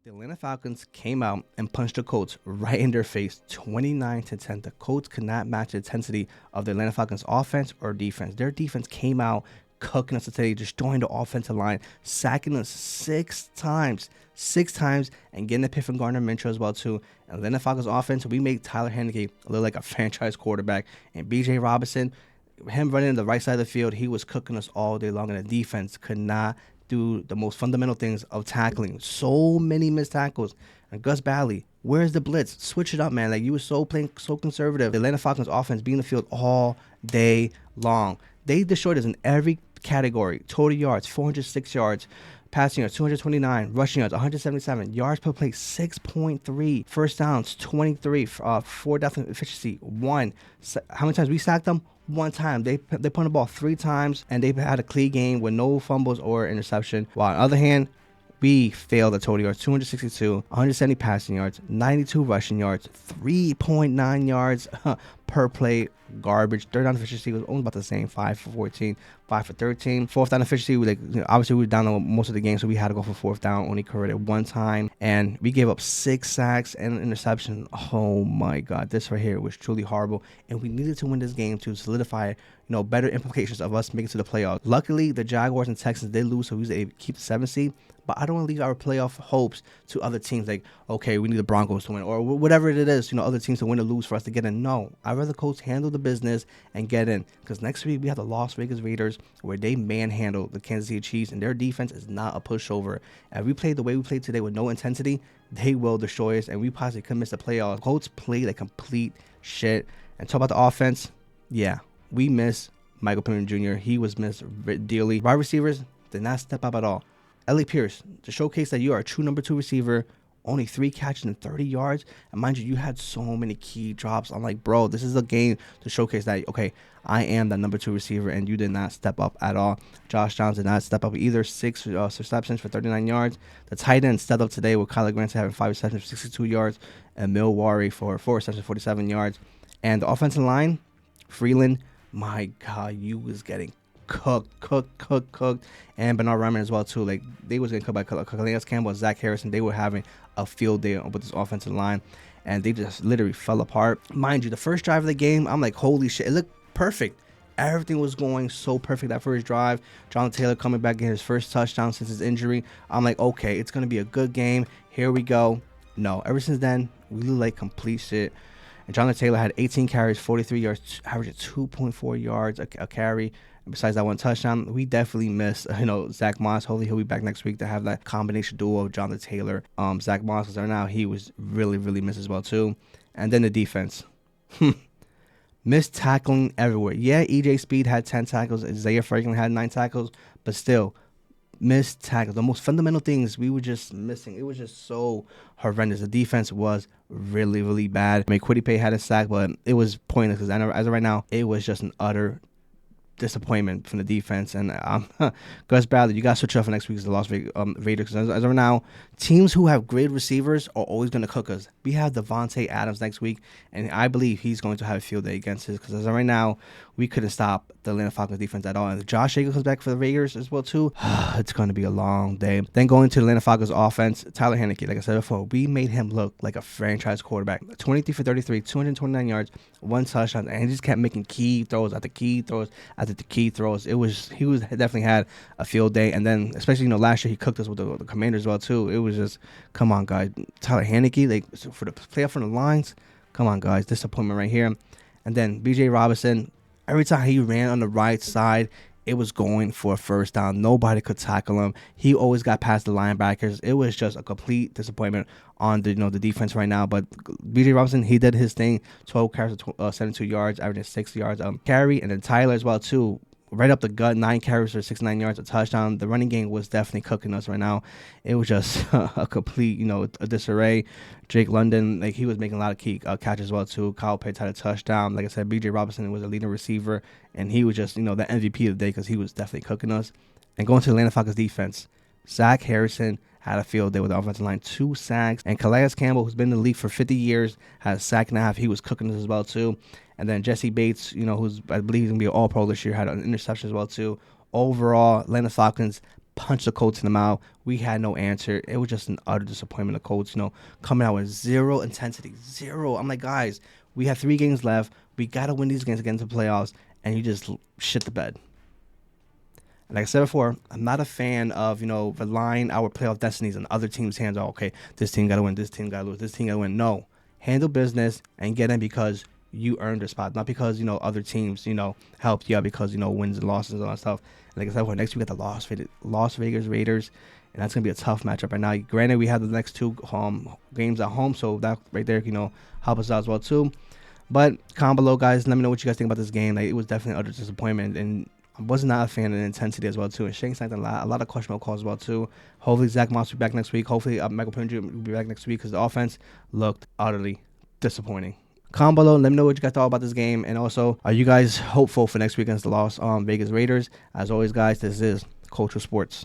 The Atlanta Falcons came out and punched the Colts right in their face, 29-10. The Colts could not match the intensity of the Atlanta Falcons offense or defense. Their defense came out cooking us today, destroying the offensive line, sacking us six times, and getting a pick from Gardner Minshew as well too. And Atlanta Falcons offense, we made Tyler Heineke look like a franchise quarterback, and B.J. Robinson, him running in the right side of the field, he was cooking us all day long, and the defense could not do the most fundamental things of tackling. So many missed tackles. And Gus Bradley, where's the blitz? Switch it up, man. Like, you were so playing so conservative. The Atlanta Falcons offense being in the field all day long. They destroyed us in every category. Total yards, 406 yards. Passing yards, 229. Rushing yards, 177. Yards per play, 6.3. First downs, 23. 4 down efficiency, 1. How many times we sacked them? One time. They put the ball 3 times, and they had a clean game with no fumbles or interception. While on the other hand, we failed at total yards, 262, 170 passing yards, 92 rushing yards, 3.9 yards per play. Garbage. Third down efficiency was only about the same, 5 for 14, 5 for 13. Fourth down efficiency, obviously we were down most of the game, so we had to go for fourth down. Only converted 1 time, and we gave up 6 sacks and an interception. Oh my God, this right here was truly horrible, and we needed to win this game to solidify, better implications of us making it to the playoffs. Luckily, the Jaguars and Texans did lose, so we was able to keep the 7th seed. But I don't want to leave our playoff hopes to other teams. Like, okay, we need the Broncos to win, or whatever it is, other teams to win or lose for us to get in. No, I'd rather Colts handle the business and get in. Because next week we have the Las Vegas Raiders, where they manhandle the Kansas City Chiefs, and their defense is not a pushover. If we play the way we played today with no intensity, they will destroy us, and we possibly could miss the playoffs. Colts played like complete shit. And talk about the offense, yeah, we miss Michael Pittman Jr. He was missed dearly. Wide receivers did not step up at all. Ellie Pierce, to showcase that you are a true number 2 receiver, only 3 catches and 30 yards. And mind you had so many key drops. I'm like, bro, this is a game to showcase that, okay, I am that number 2 receiver, and you did not step up at all. Josh Downs did not step up either. 6 receptions for 39 yards. The tight end stepped up today with Kyler Grant having 5 receptions for 62 yards, and Mil Wari for 4 receptions for 47 yards. And the offensive line, Freeland, my God, you was getting cooked. And Bernard Raymond as well too. Like, they was getting cooked by Calais Campbell and Zach Harrison. They were having a field day with this offensive line, and they just literally fell apart. Mind you, the first drive of the game, I'm like, holy shit, it looked perfect. Everything was going so perfect that first drive. Jonathan Taylor coming back in his first touchdown since his injury. I'm like, okay, it's gonna be a good game. Here we go. No, ever since then, we look like complete shit. And Jonathan Taylor had 18 carries, 43 yards, averaged 2.4 yards a carry. Besides that 1 touchdown, we definitely missed, Zach Moss. Hopefully he'll be back next week to have that combination duo of Jonathan Taylor, Zach Moss, because right now he was really, really missed as well too. And then the defense. Missed tackling everywhere. Yeah, EJ Speed had 10 tackles. Zaire Franklin had 9 tackles. But still, missed tackles. The most fundamental things we were just missing. It was just so horrendous. The defense was really, really bad. I mean, Kwity Paye had a sack, but it was pointless because as of right now, it was just an utter disappointment from the defense. And Gus Bradley, you got to switch up for next week's the Las Vegas Raiders. Because as of right now, teams who have great receivers are always going to cook us. We have Devontae Adams next week, and I believe he's going to have a field day against us. Because as of right now, we couldn't stop the Atlanta Falcons defense at all. And if Josh Jacobs comes back for the Raiders as well too, it's going to be a long day. Then going to the Atlanta Falcons offense, Tyler Heineke, like I said before, we made him look like a franchise quarterback. 23 for 33, 229 yards, 1 touchdown, and he just kept making key throws after key throws after the key throws. He definitely had a field day. And then especially last year he cooked us with the Commanders as well too. It was just, come on guys, Tyler Heineke, like, for the playoff from the lines, come on guys, disappointment right here. And then B.J. Robinson, every time he ran on the right side, it was going for a first down. Nobody could tackle him. He always got past the linebackers. It was just a complete disappointment on the the defense right now. But B.J. Robinson, he did his thing. 12 carries, 72 yards, averaging 6 yards carry. And then Tyler as well too, right up the gut, 9 carries for 69 yards, a touchdown. The running game was definitely cooking us right now. It was just a complete, a disarray. Drake London, like, he was making a lot of key catches as well too. Kyle Pitts had a touchdown. Like I said, B.J. Robinson was a leading receiver, and he was just, the MVP of the day because he was definitely cooking us. And going to the Atlanta Falcons defense, Zach Harrison had a field day with the offensive line, 2 sacks. And Calais Campbell, who's been in the league for 50 years, had a sack and a half. He was cooking us as well too. And then Jesse Bates, who's, I believe, he's going to be an all-pro this year, had an interception as well too. Overall, Atlanta Falcons punched the Colts in the mouth. We had no answer. It was just an utter disappointment. The Colts, coming out with zero intensity, zero. I'm like, guys, we have 3 games left. We gotta win these games to get into the playoffs, and you just shit the bed. And like I said before, I'm not a fan of relying our playoff destinies on other teams' hands. Oh, okay, this team gotta win, this team gotta lose, this team gotta win. No, handle business and get in because you earned a spot, not because other teams helped you out because wins and losses and all that stuff. And like I said before, next week we got the Las Vegas Raiders, and that's gonna be a tough matchup right now. Granted, we have the next 2 games at home, so that right there help us out as well too. But comment below, guys. Let me know what you guys think about this game. Like, it was definitely utter disappointment, and I was not a fan of the intensity as well too. And Shane Sniped a lot of questionable calls as well too. Hopefully Zach Moss will be back next week. Hopefully Michael Pittman will be back next week because the offense looked utterly disappointing. Comment below. Let me know what you guys thought about this game, and also, are you guys hopeful for next week against the Las Vegas Raiders? As always, guys, this is Culture Sports.